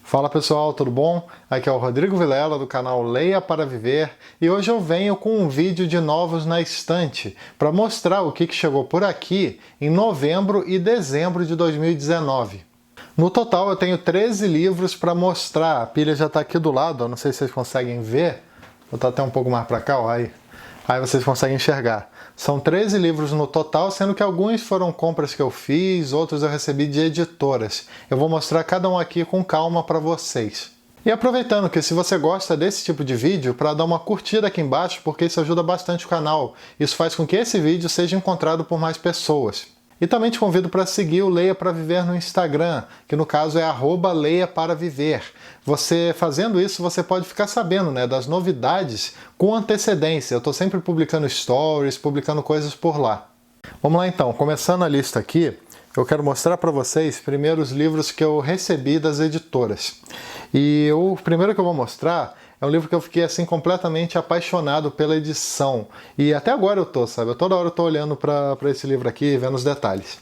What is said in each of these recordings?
Fala pessoal, tudo bom? Aqui é o Rodrigo Vilela do canal Leia para Viver e hoje eu venho com um vídeo de novos na estante para mostrar o que chegou por aqui em novembro e dezembro de 2019. No total eu tenho 13 livros para mostrar, a pilha já está aqui do lado, não sei se vocês conseguem ver, vou botar até um pouco mais para cá, ó, aí vocês conseguem enxergar. São 13 livros no total, sendo que alguns foram compras que eu fiz, outros eu recebi de editoras. Eu vou mostrar cada um aqui com calma para vocês. E aproveitando que se você gosta desse tipo de vídeo, para dar uma curtida aqui embaixo, porque isso ajuda bastante o canal. Isso faz com que esse vídeo seja encontrado por mais pessoas. E também te convido para seguir o Leia para Viver no Instagram, que no caso é @leiaparaviver. Você fazendo isso, você pode ficar sabendo, né, das novidades com antecedência. Eu estou sempre publicando stories, publicando coisas por lá. Vamos lá então, começando a lista aqui, eu quero mostrar para vocês primeiro os livros que eu recebi das editoras. E o primeiro que eu vou mostrar é um livro que eu fiquei assim completamente apaixonado pela edição. E até agora eu tô, sabe? Toda hora eu tô olhando para esse livro aqui, vendo os detalhes.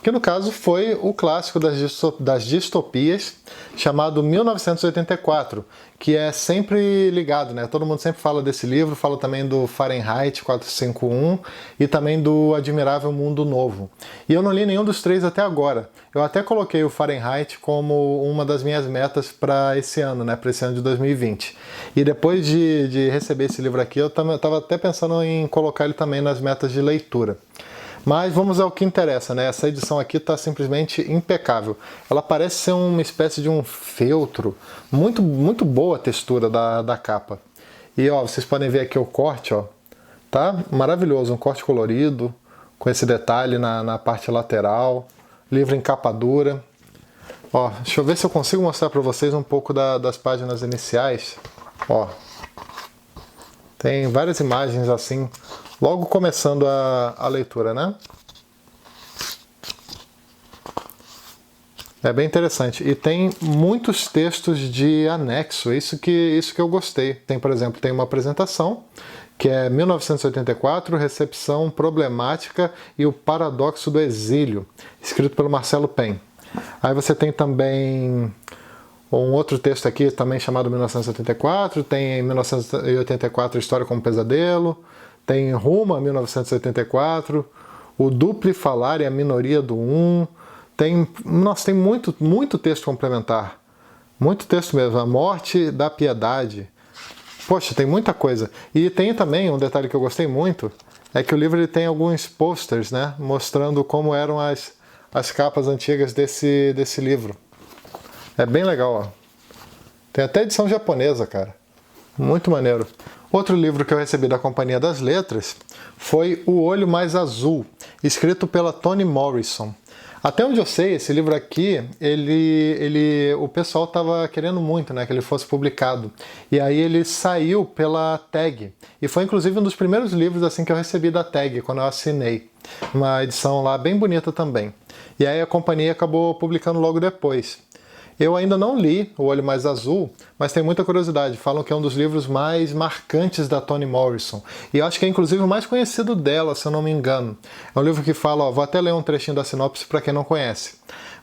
Que no caso foi o clássico das distopias, chamado 1984, que é sempre ligado, né? Todo mundo sempre fala desse livro, fala também do Fahrenheit 451 e também do Admirável Mundo Novo. E eu não li nenhum dos três até agora. Eu até coloquei o Fahrenheit como uma das minhas metas para esse ano, né? Para esse ano de 2020. E depois de receber esse livro aqui, eu estava até pensando em colocar ele também nas metas de leitura. Mas vamos ao que interessa, né? Essa edição aqui está simplesmente impecável. Ela parece ser uma espécie de um feltro. Muito boa a textura da capa. E ó, vocês podem ver aqui o corte, ó. Tá maravilhoso, um corte colorido, com esse detalhe na parte lateral. Livro em capa dura. Ó, deixa eu ver se eu consigo mostrar para vocês um pouco das páginas iniciais. Ó, tem várias imagens assim, logo começando a leitura, né? É bem interessante. E tem muitos textos de anexo, isso que eu gostei. Tem, por exemplo, tem uma apresentação, que é 1984, Recepção Problemática e o Paradoxo do Exílio, escrito pelo Marcelo Pen. Aí você tem também um outro texto aqui também chamado 1984, tem 1984 História como Pesadelo, tem Rumo a 1984, o Duplo Falar e a Minoria do Um, tem muito texto complementar, muito texto mesmo, A Morte da Piedade. Poxa, tem muita coisa. E tem também um detalhe que eu gostei muito, é que o livro ele tem alguns posters, né, mostrando como eram as capas antigas desse livro. É bem legal, ó. Tem até edição japonesa, cara. Muito maneiro. Outro livro que eu recebi da Companhia das Letras foi O Olho Mais Azul, escrito pela Toni Morrison. Até onde eu sei, esse livro aqui, o pessoal estava querendo muito, né, que ele fosse publicado. E aí ele saiu pela Tag. E foi inclusive um dos primeiros livros assim que eu recebi da Tag, quando eu assinei. Uma edição lá bem bonita também. E aí a companhia acabou publicando logo depois. Eu ainda não li O Olho Mais Azul, mas tenho muita curiosidade. Falam que é um dos livros mais marcantes da Toni Morrison. E eu acho que é inclusive o mais conhecido dela, se eu não me engano. É um livro que fala, ó, vou até ler um trechinho da sinopse para quem não conhece.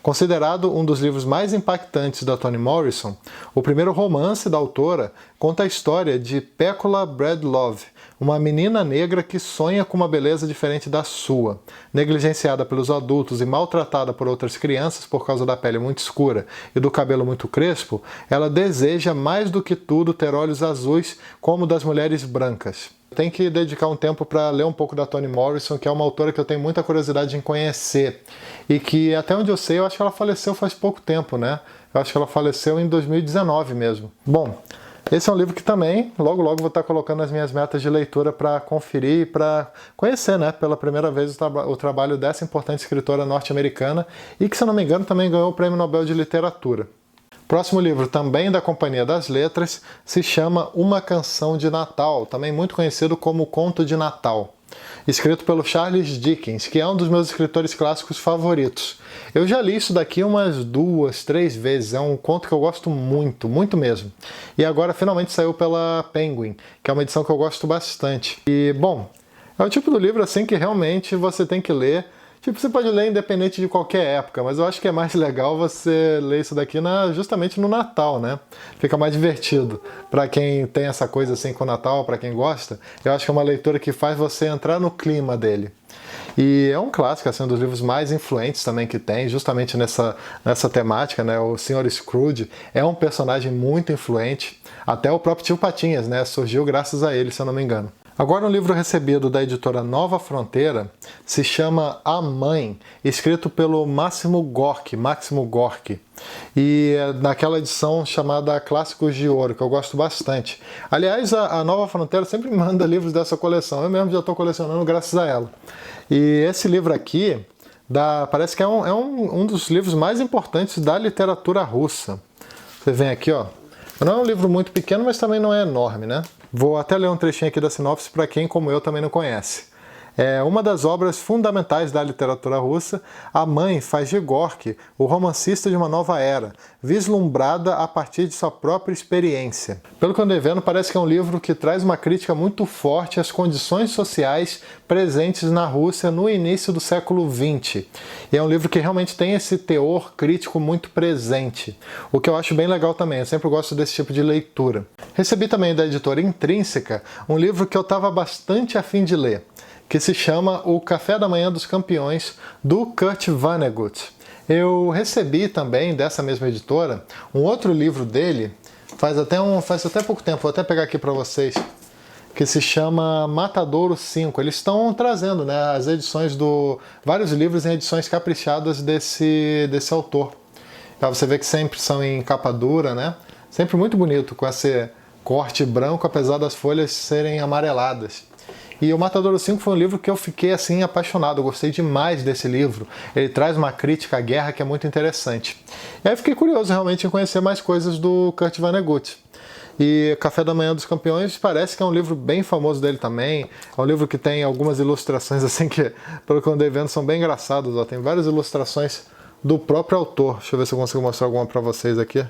Considerado um dos livros mais impactantes da Toni Morrison, o primeiro romance da autora conta a história de Pecola Breedlove, uma menina negra que sonha com uma beleza diferente da sua. Negligenciada pelos adultos e maltratada por outras crianças por causa da pele muito escura e do cabelo muito crespo, ela deseja mais do que tudo ter olhos azuis como das mulheres brancas. Tem que dedicar um tempo para ler um pouco da Toni Morrison, que é uma autora que eu tenho muita curiosidade em conhecer. E que, até onde eu sei, eu acho que ela faleceu faz pouco tempo, né? Eu acho que ela faleceu em 2019 mesmo. Bom, esse é um livro que também, logo vou estar colocando nas minhas metas de leitura para conferir e para conhecer, né, pela primeira vez o trabalho dessa importante escritora norte-americana e que, se eu não me engano, também ganhou o Prêmio Nobel de Literatura. Próximo livro, também da Companhia das Letras, se chama Uma Canção de Natal, também muito conhecido como Conto de Natal, escrito pelo Charles Dickens, que é um dos meus escritores clássicos favoritos. Eu já li isso daqui umas 2, 3 vezes, é um conto que eu gosto muito mesmo. E agora finalmente saiu pela Penguin, que é uma edição que eu gosto bastante. E, bom, é o tipo do livro assim que realmente você tem que ler Tipo, você pode ler independente de qualquer época, mas eu acho que é mais legal você ler isso daqui justamente no Natal, né? Fica mais divertido. Para quem tem essa coisa assim com o Natal, para quem gosta, eu acho que é uma leitura que faz você entrar no clima dele. E é um clássico, assim, um dos livros mais influentes também que tem, justamente nessa temática, né? O Sr. Scrooge é um personagem muito influente. Até o próprio Tio Patinhas, né? Surgiu graças a ele, se eu não me engano. Agora, um livro recebido da editora Nova Fronteira se chama A Mãe, escrito pelo Máximo Gorki, e é naquela edição chamada Clássicos de Ouro, que eu gosto bastante. Aliás, a Nova Fronteira sempre me manda livros dessa coleção, eu mesmo já estou colecionando graças a ela. E esse livro aqui parece que é um dos livros mais importantes da literatura russa. Você vem aqui, ó. Não é um livro muito pequeno, mas também não é enorme, né? Vou até ler um trechinho aqui da sinopse para quem, como eu, também não conhece. É uma das obras fundamentais da literatura russa. A Mãe faz de Gorky o romancista de uma nova era, vislumbrada a partir de sua própria experiência. Pelo que eu andei vendo, parece que é um livro que traz uma crítica muito forte às condições sociais presentes na Rússia no início do século XX. E é um livro que realmente tem esse teor crítico muito presente, o que eu acho bem legal também. Eu sempre gosto desse tipo de leitura. Recebi também da editora Intrínseca um livro que eu estava bastante afim de ler, que se chama O Café da Manhã dos Campeões, do Kurt Vonnegut. Eu recebi também, dessa mesma editora, um outro livro dele, faz até pouco tempo, vou até pegar aqui para vocês, que se chama Matadouro 5. Eles estão trazendo, né, as edições vários livros em edições caprichadas desse autor. Pra você ver que sempre são em capa dura, né? Sempre muito bonito, com esse corte branco, apesar das folhas serem amareladas. E o Matadouro 5 foi um livro que eu fiquei assim apaixonado, eu gostei demais desse livro. Ele traz uma crítica à guerra que é muito interessante. E aí eu fiquei curioso realmente em conhecer mais coisas do Kurt Vonnegut. E Café da Manhã dos Campeões parece que é um livro bem famoso dele também. É um livro que tem algumas ilustrações assim que, pelo que eu andei vendo, são bem engraçadas. Ó. Tem várias ilustrações do próprio autor. Deixa eu ver se eu consigo mostrar alguma para vocês aqui.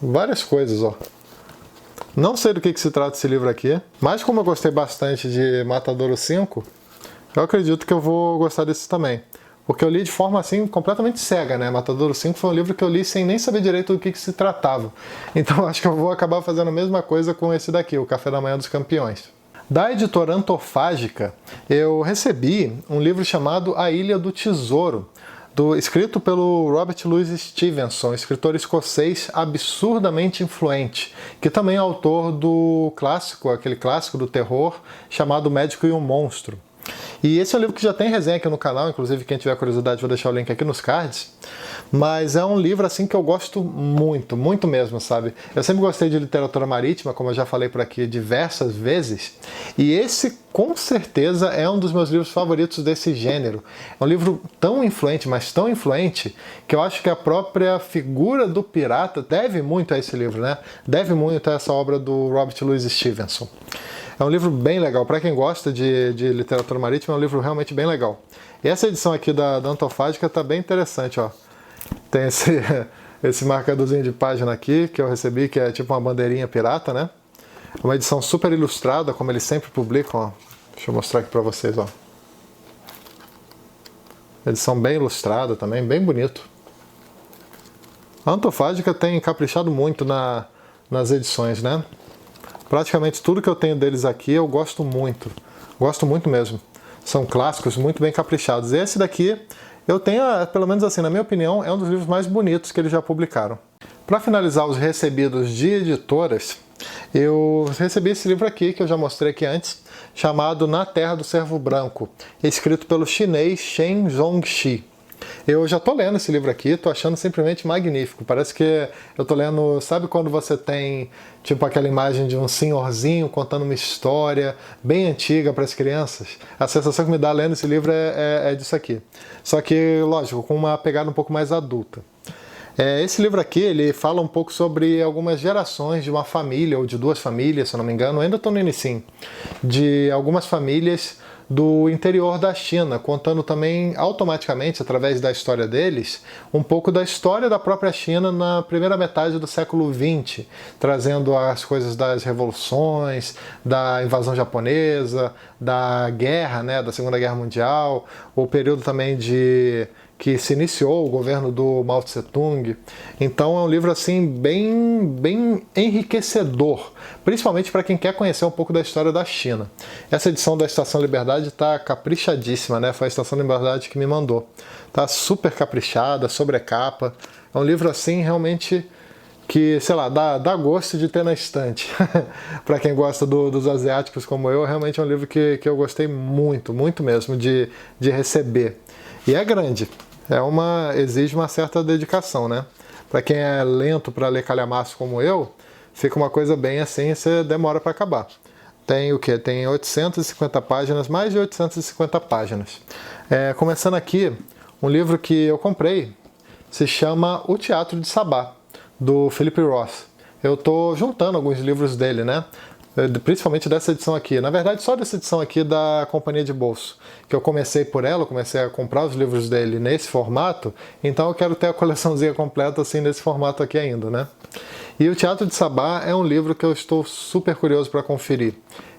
Várias coisas, ó. Não sei do que se trata esse livro aqui, mas como eu gostei bastante de Matadouro 5, eu acredito que eu vou gostar desse também. Porque eu li de forma assim completamente cega, né? Matadouro 5 foi um livro que eu li sem nem saber direito do que se tratava. Então acho que eu vou acabar fazendo a mesma coisa com esse daqui, O Café da Manhã dos Campeões. Da editora Antofágica, eu recebi um livro chamado A Ilha do Tesouro, escrito pelo Robert Louis Stevenson, escritor escocês absurdamente influente, que também é autor do clássico, aquele clássico do terror, chamado O Médico e o Monstro. E esse é um livro que já tem resenha aqui no canal, inclusive quem tiver curiosidade vou deixar o link aqui nos cards. Mas é um livro assim que eu gosto muito, muito mesmo, sabe? Eu sempre gostei de literatura marítima, como eu já falei por aqui diversas vezes. E esse, com certeza, é um dos meus livros favoritos desse gênero. É um livro tão influente, mas tão influente, que eu acho que a própria figura do pirata deve muito a esse livro, né? Deve muito a essa obra do Robert Louis Stevenson. É um livro bem legal. Para quem gosta de literatura marítima, é um livro realmente bem legal. E essa edição aqui da Antofágica está bem interessante, ó. Tem esse marcadorzinho de página aqui que eu recebi, que é tipo uma bandeirinha pirata, né? Uma edição super ilustrada, como eles sempre publicam, ó. Deixa eu mostrar aqui para vocês, ó. Edição bem ilustrada também, bem bonito. A Antofágica tem caprichado muito nas edições, né? Praticamente tudo que eu tenho deles aqui eu gosto muito mesmo. São clássicos muito bem caprichados. Esse daqui eu tenho, pelo menos assim, na minha opinião, é um dos livros mais bonitos que eles já publicaram. Para finalizar os recebidos de editoras, eu recebi esse livro aqui, que eu já mostrei aqui antes, chamado Na Terra do Cervo Branco, escrito pelo chinês Shen Zhongxi. Eu já tô lendo esse livro aqui, tô achando simplesmente magnífico. Parece que eu tô lendo, sabe quando você tem tipo aquela imagem de um senhorzinho contando uma história bem antiga para as crianças? A sensação que me dá lendo esse livro é disso aqui. Só que, lógico, com uma pegada um pouco mais adulta. Esse livro aqui, ele fala um pouco sobre algumas gerações de uma família, ou de duas famílias, se eu não me engano, ainda estou no inicinho, de algumas famílias do interior da China, contando também automaticamente, através da história deles, um pouco da história da própria China na primeira metade do século XX, trazendo as coisas das revoluções, da invasão japonesa, da guerra, né, da Segunda Guerra Mundial, o período também que se iniciou o governo do Mao Tse Tung. Então é um livro assim bem enriquecedor, principalmente para quem quer conhecer um pouco da história da China. Essa edição da Estação Liberdade está caprichadíssima, né? Foi a Estação Liberdade que me mandou. Tá super caprichada, sobrecapa. É um livro assim realmente que, sei lá, dá gosto de ter na estante. Para quem gosta dos asiáticos como eu, realmente é um livro que eu gostei muito mesmo de receber. E é grande. Exige uma certa dedicação, né? Para quem é lento para ler calhamaço como eu, fica uma coisa bem assim, você demora para acabar. Tem o quê? Tem 850 páginas, mais de 850 páginas. Começando aqui, um livro que eu comprei, se chama O Teatro de Sabá, do Philip Roth. Eu tô juntando alguns livros dele, né? Principalmente dessa edição aqui. Na verdade, só dessa edição aqui da Companhia de Bolso. Que eu comecei por ela, eu comecei a comprar os livros dele nesse formato, então eu quero ter a coleçãozinha completa assim nesse formato aqui ainda, né? E o Teatro de Sabá é um livro que eu estou super curioso para conferir.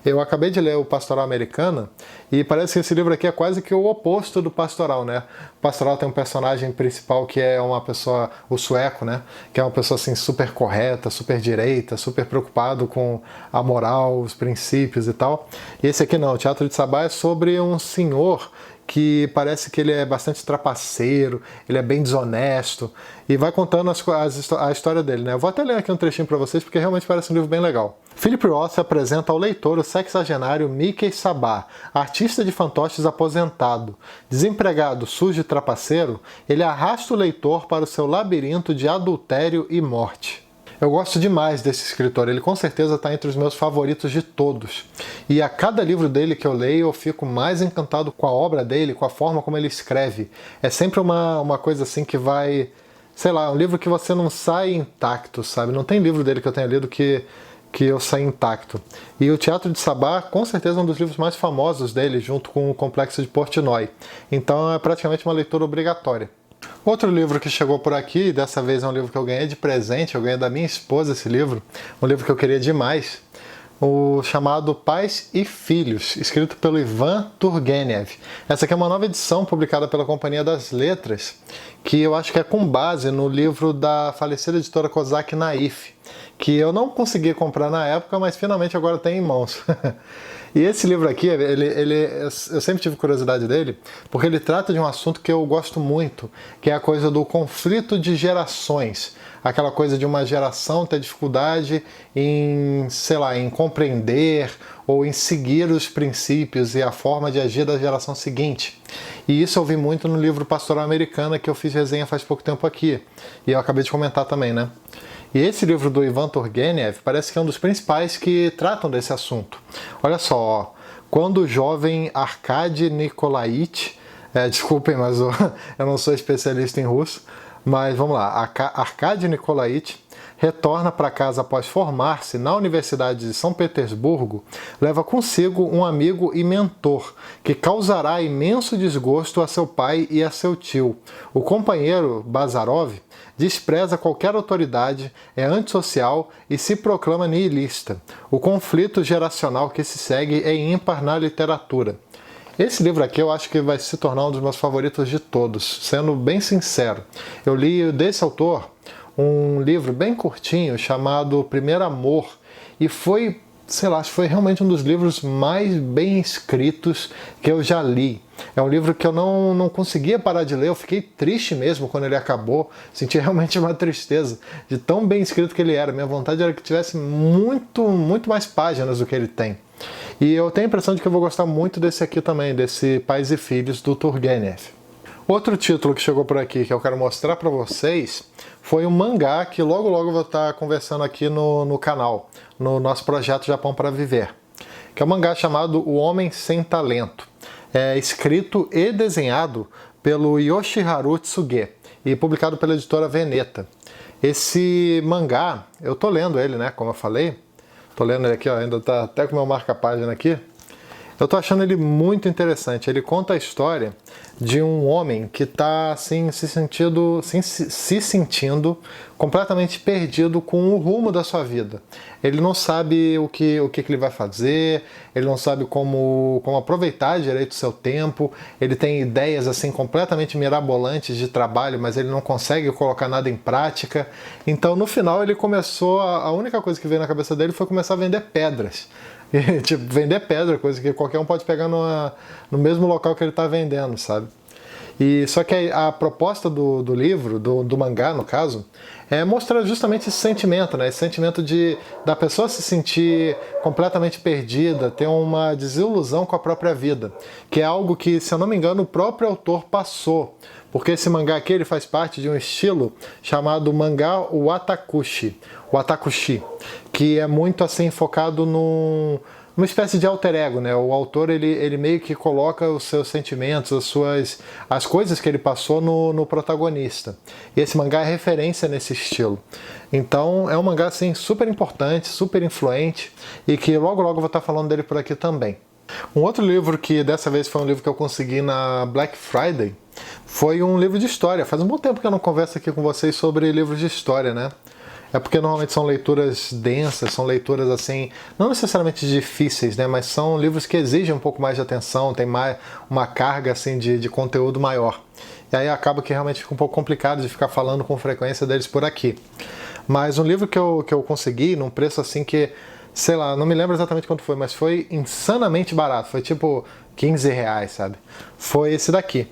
Eu acabei de ler o Pastoral Americana e parece que esse livro aqui é quase que o oposto do Pastoral, né? O Pastoral tem um personagem principal que é uma pessoa, o sueco, né? Que é uma pessoa assim super correta, super direita, super preocupado com a moral, os princípios e tal. E esse aqui não, o Teatro de Sabá é sobre um senhor que parece que ele é bastante trapaceiro, ele é bem desonesto, e vai contando a história dele, né? Eu vou até ler aqui um trechinho para vocês, porque realmente parece um livro bem legal. Philip Roth apresenta ao leitor o sexagenário Mickey Sabá, artista de fantoches aposentado. Desempregado, sujo e trapaceiro, ele arrasta o leitor para o seu labirinto de adultério e morte. Eu gosto demais desse escritor, ele com certeza está entre os meus favoritos de todos. E a cada livro dele que eu leio, eu fico mais encantado com a obra dele, com a forma como ele escreve. É sempre uma coisa assim que vai... Sei lá, um livro que você não sai intacto, sabe? Não tem livro dele que eu tenha lido que eu saí intacto. E o Teatro de Sabá, com certeza, é um dos livros mais famosos dele, junto com o Complexo de Portnoy. Então é praticamente uma leitura obrigatória. Outro livro que chegou por aqui, dessa vez é um livro que eu ganhei de presente, eu ganhei da minha esposa esse livro, um livro que eu queria demais, o chamado Pais e Filhos, escrito pelo Ivan Turgenev. Essa aqui é uma nova edição publicada pela Companhia das Letras, que eu acho que é com base no livro da falecida editora Kozak Naif, que eu não consegui comprar na época, mas finalmente agora tem em mãos. E esse livro aqui, eu sempre tive curiosidade dele, porque ele trata de um assunto que eu gosto muito, que é a coisa do conflito de gerações. Aquela coisa de uma geração ter dificuldade em, sei lá, em compreender ou em seguir os princípios e a forma de agir da geração seguinte. E isso eu vi muito no livro Pastoral Americana, que eu fiz resenha faz pouco tempo aqui. E eu acabei de comentar também, né? E esse livro do Ivan Turgenev parece que é um dos principais que tratam desse assunto. Olha só, ó, quando o jovem Arkady Nikolaevich, desculpem, mas eu não sou especialista em russo, mas vamos lá, Arkady Nikolaevich retorna para casa após formar-se na Universidade de São Petersburgo, leva consigo um amigo e mentor, que causará imenso desgosto a seu pai e a seu tio. O companheiro, Bazarov, despreza qualquer autoridade, é antissocial e se proclama nihilista. O conflito geracional que se segue é ímpar na literatura. Esse livro aqui eu acho que vai se tornar um dos meus favoritos de todos, sendo bem sincero. Eu li desse autor um livro bem curtinho chamado Primeiro Amor e foi, sei lá, foi realmente um dos livros mais bem escritos que eu já li. É um livro que eu não conseguia parar de ler, eu fiquei triste mesmo quando ele acabou, senti realmente uma tristeza de tão bem escrito que ele era. Minha vontade era que tivesse muito mais páginas do que ele tem. E eu tenho a impressão de que eu vou gostar muito desse aqui também, desse Pais e Filhos do Turgenev. Outro título que chegou por aqui que eu quero mostrar para vocês foi um mangá que logo eu vou estar conversando aqui no canal, no nosso projeto Japão para Viver, que é um mangá chamado O Homem Sem Talento. É escrito e desenhado pelo Yoshiharu Tsuge e publicado pela editora Veneta. Esse mangá, eu tô lendo ele, né, como eu falei, tô lendo ele aqui, ó, ainda tá até com o meu marca-página aqui. Eu tô achando ele muito interessante. Ele conta a história de um homem que está assim, se sentindo completamente perdido com o rumo da sua vida. Ele não sabe o que ele vai fazer, ele não sabe como aproveitar direito o seu tempo, ele tem ideias assim completamente mirabolantes de trabalho, mas ele não consegue colocar nada em prática. Então no final ele começou, a única coisa que veio na cabeça dele foi começar a vender pedras. E, tipo, vender pedra, coisa que qualquer um pode pegar no mesmo local que ele está vendendo, sabe? E só que a proposta do livro, do mangá no caso, é mostrar justamente esse sentimento, né? Esse sentimento da pessoa se sentir completamente perdida, ter uma desilusão com a própria vida, que é algo que, se eu não me engano, o próprio autor passou. Porque esse mangá aqui ele faz parte de um estilo chamado mangá watakushi, que é muito assim focado numa espécie de alter ego, né? O autor ele meio que coloca os seus sentimentos, as coisas que ele passou no protagonista. E esse mangá é referência nesse estilo. Então é um mangá assim super importante, super influente e que logo logo eu vou estar falando dele por aqui também. Um outro livro que dessa vez foi um livro que eu consegui na Black Friday foi um livro de história. Faz um bom tempo que eu não converso aqui com vocês sobre livros de história, né? É porque normalmente são leituras densas, são leituras assim, não necessariamente difíceis, né? Mas são livros que exigem um pouco mais de atenção, tem mais uma carga assim de conteúdo maior. E aí acaba que realmente fica um pouco complicado de ficar falando com frequência deles por aqui. Mas um livro que eu consegui num preço assim que, sei lá, não me lembro exatamente quanto foi, mas foi insanamente barato, foi tipo R$ 15, sabe? Foi esse daqui,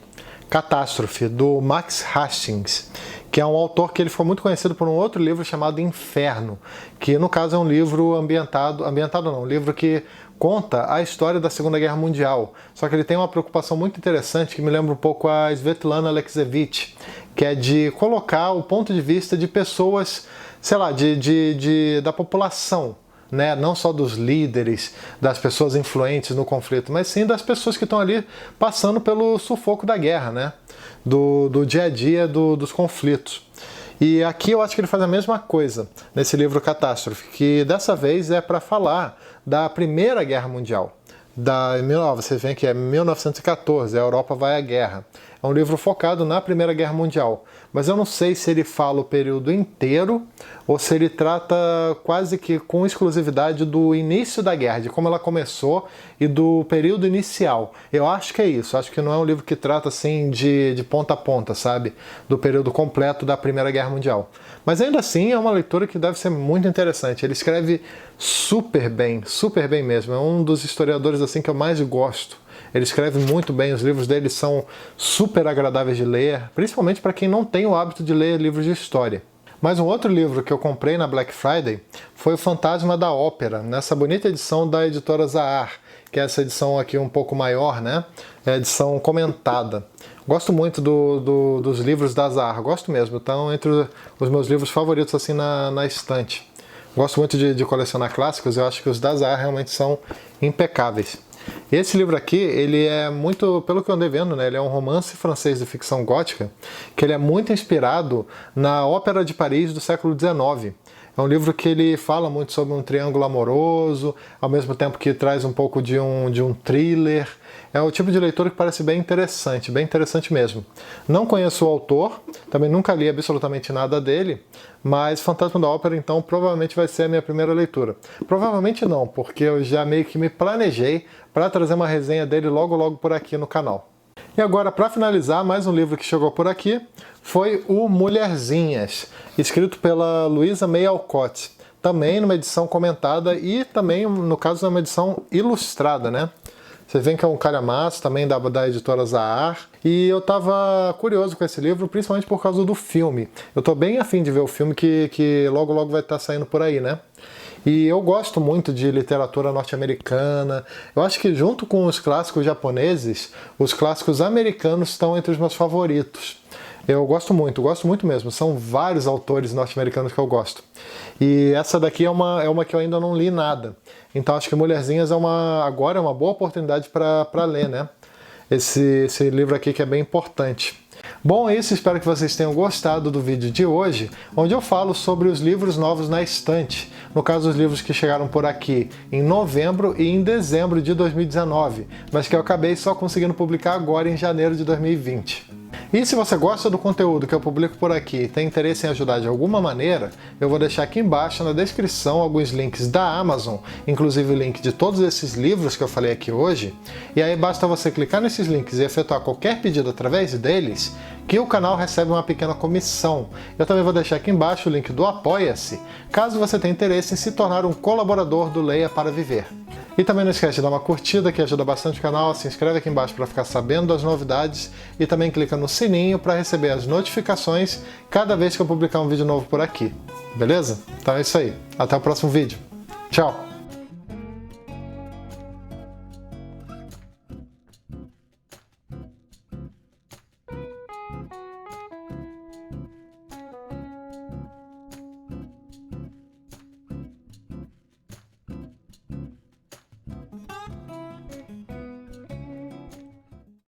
Catástrofe, do Max Hastings, que é um autor que ele ficou muito conhecido por um outro livro chamado Inferno, que no caso é um livro ambientado não, um livro que conta a história da Segunda Guerra Mundial, só que ele tem uma preocupação muito interessante que me lembra um pouco a Svetlana Alexievich, que é de colocar o ponto de vista de pessoas, sei lá, da população, né? Não só dos líderes, das pessoas influentes no conflito, mas sim das pessoas que estão ali passando pelo sufoco da guerra, né? Do dia a dia dos conflitos. E aqui eu acho que ele faz a mesma coisa nesse livro Catástrofe, que dessa vez é para falar da Primeira Guerra Mundial. Você vê que é 1914, a Europa vai à guerra. É um livro focado na Primeira Guerra Mundial, mas eu não sei se ele fala o período inteiro ou se ele trata quase que com exclusividade do início da guerra, de como ela começou e do período inicial. Eu acho que é isso, acho que não é um livro que trata assim de ponta a ponta, sabe? Do período completo da Primeira Guerra Mundial. Mas ainda assim é uma leitura que deve ser muito interessante. Ele escreve super bem mesmo. É um dos historiadores assim que eu mais gosto. Ele escreve muito bem, os livros dele são super agradáveis de ler, principalmente para quem não tem o hábito de ler livros de história. Mas um outro livro que eu comprei na Black Friday foi O Fantasma da Ópera, nessa bonita edição da editora Zahar, que é essa edição aqui um pouco maior, né? É a edição comentada. Gosto muito dos livros da Zahar, gosto mesmo, estão entre os meus livros favoritos assim na estante. Gosto muito de colecionar clássicos, eu acho que os da Zahar realmente são impecáveis. Esse livro aqui, ele é muito, pelo que eu andei vendo, né, ele é um romance francês de ficção gótica, que ele é muito inspirado na Ópera de Paris do século XIX. É um livro que ele fala muito sobre um triângulo amoroso, ao mesmo tempo que traz um pouco de um thriller. É o tipo de leitura que parece bem interessante mesmo. Não conheço o autor, também nunca li absolutamente nada dele, mas Fantasma da Ópera, então, provavelmente vai ser a minha primeira leitura. Provavelmente não, porque eu já meio que me planejei para trazer uma resenha dele logo por aqui no canal. E agora, para finalizar, mais um livro que chegou por aqui foi o Mulherzinhas, escrito pela Luisa May Alcott, também numa edição comentada e também, no caso, numa edição ilustrada, né? Vocês veem que é um calhamaço também da editora Zahar. E eu tava curioso com esse livro, principalmente por causa do filme. Eu tô bem afim de ver o filme que logo vai estar saindo por aí, né? E eu gosto muito de literatura norte-americana. Eu acho que junto com os clássicos japoneses, os clássicos americanos estão entre os meus favoritos. Eu gosto muito mesmo. São vários autores norte-americanos que eu gosto. E essa daqui é uma que eu ainda não li nada. Então acho que Mulherzinhas agora é uma boa oportunidade para ler, né? Esse livro aqui que é bem importante. Bom, é isso, espero que vocês tenham gostado do vídeo de hoje, onde eu falo sobre os livros novos na estante, no caso os livros que chegaram por aqui em novembro e em dezembro de 2019, mas que eu acabei só conseguindo publicar agora em janeiro de 2020. E se você gosta do conteúdo que eu publico por aqui e tem interesse em ajudar de alguma maneira, eu vou deixar aqui embaixo na descrição alguns links da Amazon, inclusive o link de todos esses livros que eu falei aqui hoje, e aí basta você clicar nesses links e efetuar qualquer pedido através deles, que o canal recebe uma pequena comissão. Eu também vou deixar aqui embaixo o link do Apoia-se, caso você tenha interesse em se tornar um colaborador do Leia para Viver. E também não esquece de dar uma curtida, que ajuda bastante o canal, se inscreve aqui embaixo para ficar sabendo das novidades e também clica no sininho para receber as notificações cada vez que eu publicar um vídeo novo por aqui. Beleza? Então é isso aí. Até o próximo vídeo. Tchau!